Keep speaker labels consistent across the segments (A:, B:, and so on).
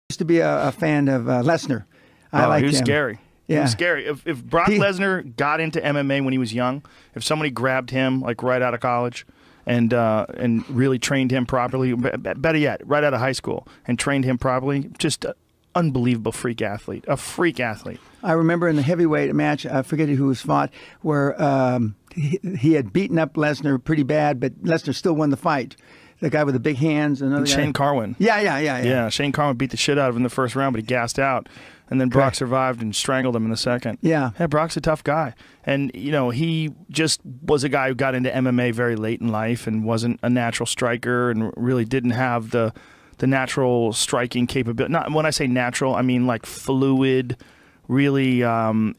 A: used to be a fan of Lesnar. I liked
B: he was
A: him.
B: scary.
A: Yeah.
B: He was scary. If Brock Lesnar got into MMA when he was young, if somebody grabbed him like right out of college and really trained him properly, better yet, right out of high school and trained him properly, just unbelievable freak athlete, a freak athlete.
A: I remember in the heavyweight match, I forget who was fought, where he had beaten up Lesnar pretty bad, but Lesnar still won the fight. The guy with the big hands.
B: Shane Carwin.
A: Yeah.
B: Shane Carwin beat the shit out of him in the first round, but he gassed out. And then Brock survived and strangled him in the second.
A: Yeah,
B: Brock's a tough guy. And, you know, he just was a guy who got into MMA very late in life and wasn't a natural striker and really didn't have the natural striking capability. Not when I say natural, I mean like fluid, really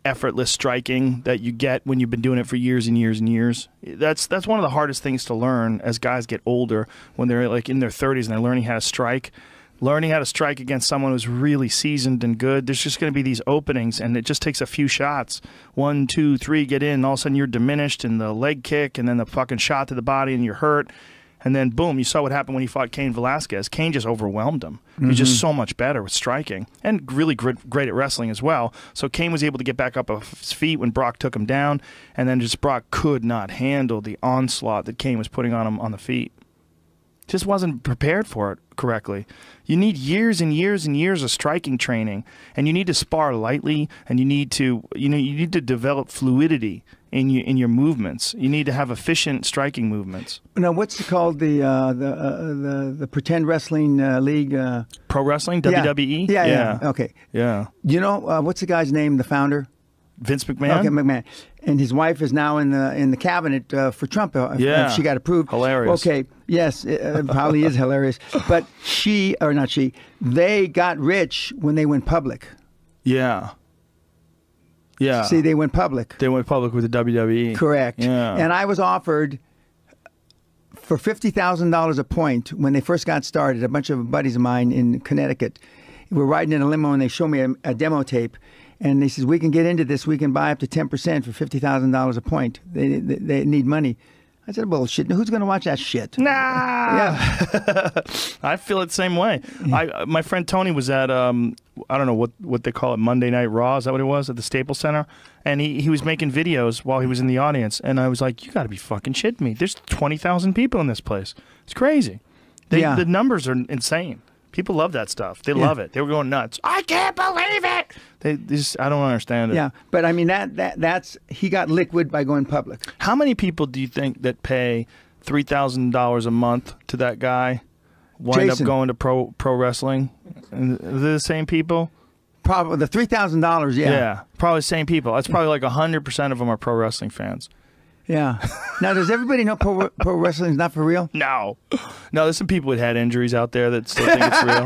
B: effortless striking that you get when you've been doing it for years and years and years. That's one of the hardest things to learn as guys get older when they're like in their 30s and they're learning how to strike. Learning how to strike against someone who's really seasoned and good, there's just going to be these openings, and it just takes a few shots. 1, 2, 3, get in, and all of a sudden you're diminished, and the leg kick, and then the fucking shot to the body, and you're hurt. And then, boom, you saw what happened when he fought Cain Velasquez. Cain just overwhelmed him. He's just so much better with striking and really great at wrestling as well. So Cain was able to get back up off his feet when Brock took him down, and then just Brock could not handle the onslaught that Cain was putting on him on the feet. Just wasn't prepared for it correctly. You need years and years and years of striking training, and you need to spar lightly, and you need to develop fluidity in your movements. You need to have efficient striking movements.
A: Now, what's it called, the pretend wrestling league?
B: Pro wrestling, WWE.
A: Yeah. Okay.
B: Yeah.
A: You know what's the guy's name? The founder.
B: Vince McMahon.
A: Okay, McMahon, and his wife is now in the cabinet for Trump. If she got approved.
B: Hilarious.
A: Okay, yes, it probably is hilarious. But they got rich when they went public.
B: Yeah. Yeah.
A: See, they went public.
B: They went public with the WWE.
A: Correct.
B: Yeah.
A: And I was offered for $50,000 a point when they first got started. A bunch of buddies of mine in Connecticut were riding in a limo, and they showed me a demo tape. And they says, we can get into this. We can buy up to 10% for $50,000 a point. They need money. I said, bullshit. Who's going to watch that shit?
B: Nah.
A: Yeah.
B: I feel it the same way. My friend Tony was at, I don't know what they call it, Monday Night Raw. Is that what it was? At the Staples Center? And he was making videos while he was in the audience. And I was like, you got to be fucking shitting me. There's 20,000 people in this place. It's crazy. The numbers are insane. People love that stuff. They love it. They were going nuts. I can't believe it. I don't understand it.
A: Yeah, but I mean that's he got liquid by going public.
B: How many people do you think that pay $3,000 a month to that guy wind up going to pro wrestling? Are they the same people?
A: Probably the $3,000.
B: Yeah, probably the same people. That's probably like 100% of them are pro wrestling fans.
A: Yeah. Now, does everybody know pro wrestling is not for real?
B: No. There's some people with head injuries out there that still think it's real.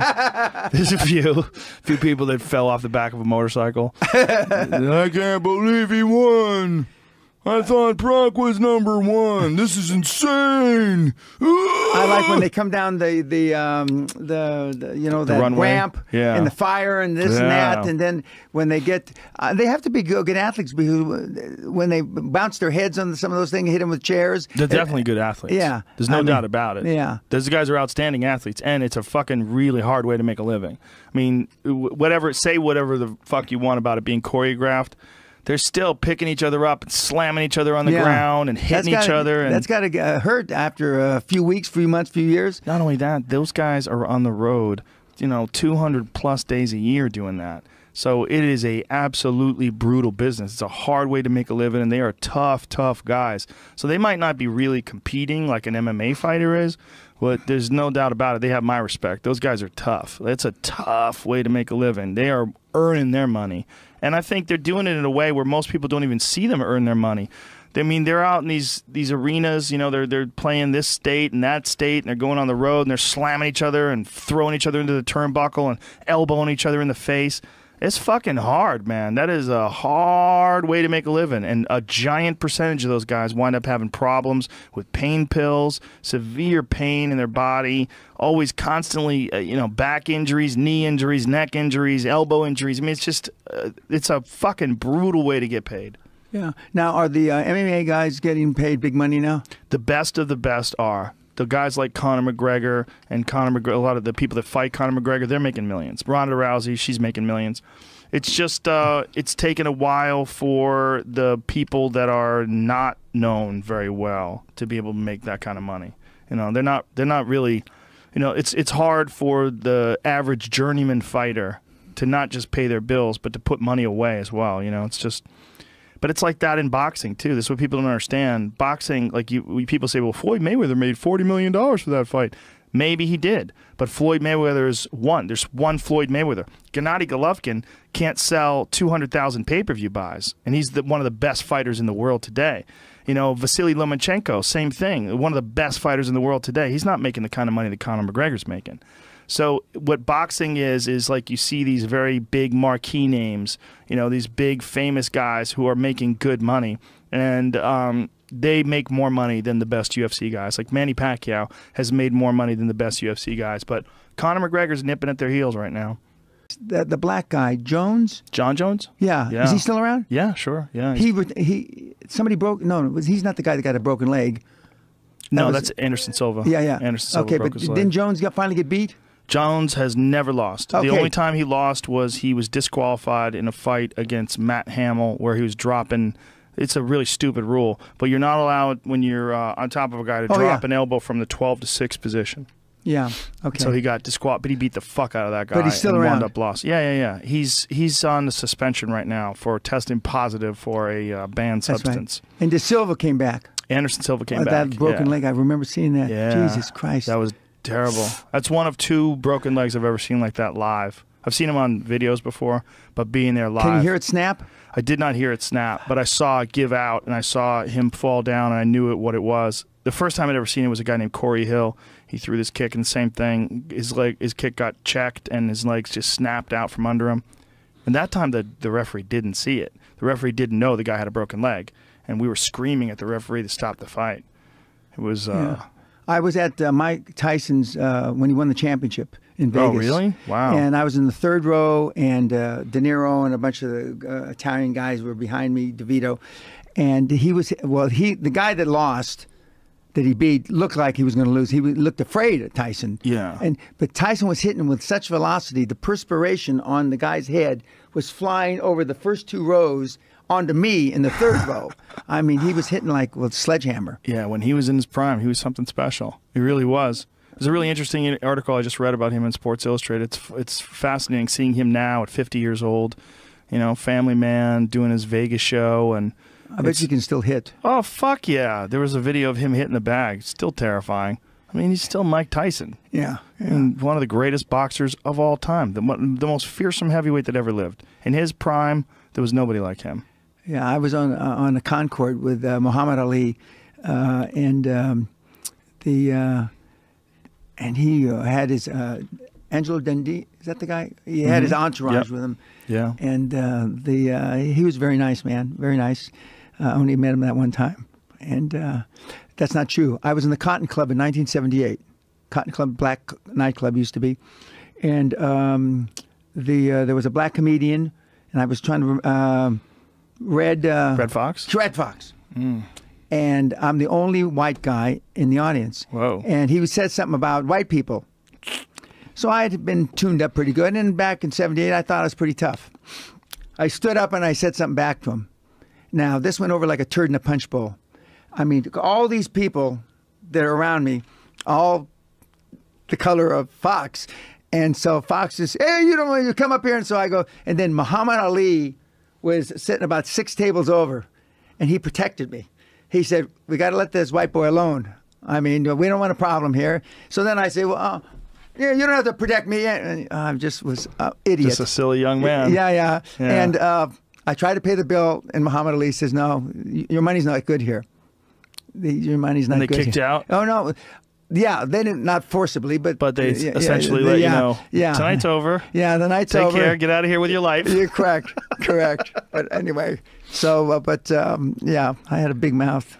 B: There's a few people that fell off the back of a motorcycle. I can't believe he won. I thought Brock was #1. This is insane.
A: I like when they come down the ramp and the fire and this and that, and then when they get they have to be good athletes because when they bounce their heads on some of those things, hit them with chairs.
B: They're definitely good athletes.
A: Yeah,
B: there's no doubt about it.
A: Yeah,
B: those guys are outstanding athletes, and it's a fucking really hard way to make a living. I mean, whatever the fuck you want about it being choreographed. They're still picking each other up and slamming each other on the ground and hitting each other. And
A: that's got to hurt after a few weeks, few months, few years.
B: Not only that, those guys are on the road, 200+ days a year doing that. So it is a absolutely brutal business. It's a hard way to make a living, and they are tough, tough guys. So they might not be really competing like an MMA fighter is, but there's no doubt about it. They have my respect. Those guys are tough. It's a tough way to make a living. They are earning their money. And I think they're doing it in a way where most people don't even see them earn their money. I mean, they're out in these arenas, they're playing this state and that state, and they're going on the road, and they're slamming each other and throwing each other into the turnbuckle and elbowing each other in the face. It's fucking hard, man. That is a hard way to make a living. And a giant percentage of those guys wind up having problems with pain pills, severe pain in their body, always constantly, back injuries, knee injuries, neck injuries, elbow injuries. I mean, it's just, it's a fucking brutal way to get paid.
A: Yeah. Now, are the MMA guys getting paid big money now?
B: The best of the best are. the guys like Conor McGregor and a lot of the people that fight Conor McGregor, they're making millions. Ronda Rousey, she's making millions. It's just it's taken a while for the people that are not known very well to be able to make that kind of money. You know, they're not really, you know, it's hard for the average journeyman fighter to not just pay their bills, but to put money away as well. You know, it's just. But it's like that in boxing too. This is what people don't understand. Boxing, like people say, well, Floyd Mayweather made $40 million for that fight. Maybe he did, but Floyd Mayweather is one. There's one Floyd Mayweather. Gennady Golovkin can't sell 200,000 pay-per-view buys, and he's one of the best fighters in the world today. You know, Vasily Lomachenko, same thing. One of the best fighters in the world today. He's not making the kind of money that Conor McGregor's making. So what boxing is like you see these very big marquee names, you know, these big famous guys who are making good money, and they make more money than the best UFC guys. Like Manny Pacquiao has made more money than the best UFC guys, but Conor McGregor's nipping at their heels right now.
A: The black guy, Jones?
B: John Jones?
A: Yeah. Is he still around?
B: Yeah, sure. Yeah.
A: Somebody broke. No, he's not the guy that got a broken leg.
B: That's Anderson Silva.
A: Yeah.
B: Anderson Silva.
A: Okay,
B: broke
A: but
B: his leg.
A: didn't Jones finally get beat?
B: Jones has never lost.
A: Okay.
B: The only time he lost was he was disqualified in a fight against Matt Hamill where he was dropping. It's a really stupid rule, but you're not allowed when you're on top of a guy to drop an elbow from the 12 to 6 position.
A: Yeah. Okay.
B: So he got disqualified, but he beat the fuck out of that guy.
A: But he's still
B: and
A: around.
B: Wound up lost. Yeah. He's on the suspension right now for testing positive for a banned substance.
A: Right. And De Silva came back.
B: Anderson Silva came back.
A: That broken leg, I remember seeing that.
B: Yeah.
A: Jesus Christ.
B: That was terrible. That's one of 2 broken legs I've ever seen like that live. I've seen him on videos before, but being there live.
A: Can you hear it snap?
B: I did not hear it snap, but I saw it give out, and I saw him fall down, and I knew what it was. The first time I'd ever seen it was a guy named Corey Hill. He threw this kick, and the same thing. His kick got checked, and his legs just snapped out from under him. And that time, the referee didn't see it. The referee didn't know the guy had a broken leg, and we were screaming at the referee to stop the fight. It was.
A: I was at Mike Tyson's when he won the championship in Vegas.
B: Oh, really? Wow.
A: And I was in the 3rd row, and De Niro and a bunch of the Italian guys were behind me, DeVito. And the guy that lost, that he beat, looked like he was going to lose. He looked afraid of Tyson.
B: Yeah.
A: But Tyson was hitting him with such velocity, the perspiration on the guy's head was flying over the first 2 rows onto me in the 3rd row. I mean, he was hitting like with a sledgehammer.
B: Yeah, when he was in his prime, he was something special. He really was. There's a really interesting article I just read about him in Sports Illustrated. It's fascinating seeing him now at 50 years old, you know, family man, doing his Vegas show. And
A: I bet you can still hit.
B: Oh, fuck yeah. There was a video of him hitting the bag. Still terrifying. I mean, he's still Mike Tyson.
A: Yeah.
B: And one of the greatest boxers of all time. The most fearsome heavyweight that ever lived. In his prime, there was nobody like him.
A: Yeah, I was on a Concord with Muhammad Ali, and he had his Angelo Dundee. Is that the guy? He had his entourage with him.
B: Yeah.
A: And he was very nice, man. Very nice. I only met him that one time, and that's not true. I was in the Cotton Club in 1978. Cotton Club, black nightclub used to be, and there was a black comedian, and I was trying to. Red
B: Fox?
A: Red Fox. And I'm the only white guy in the audience.
B: Whoa.
A: And he said something about white people. So I had been tuned up pretty good. And back in 78, I thought I was pretty tough. I stood up and I said something back to him. Now, this went over like a turd in a punch bowl. I mean, all these people that are around me, all the color of Fox. And so Fox says, hey, you don't want to come up here. And so I go, and then Muhammad Ali was sitting about 6 tables over, and he protected me. He said, we got to let this white boy alone. I mean, we don't want a problem here. So then I say, well, yeah, you don't have to protect me. And I just was an idiot.
B: Just a silly young man.
A: Yeah. And I tried to pay the bill, and Muhammad Ali says, no, your money's not good here. Your money's not good.
B: And they kicked you out?
A: Oh, no. Yeah, they didn't, not forcibly, but
B: they essentially let you know.
A: Yeah,
B: tonight's over.
A: Yeah, the night's over.
B: Take care. Get out of here with your life.
A: You're correct. But anyway, so yeah, I had a big mouth.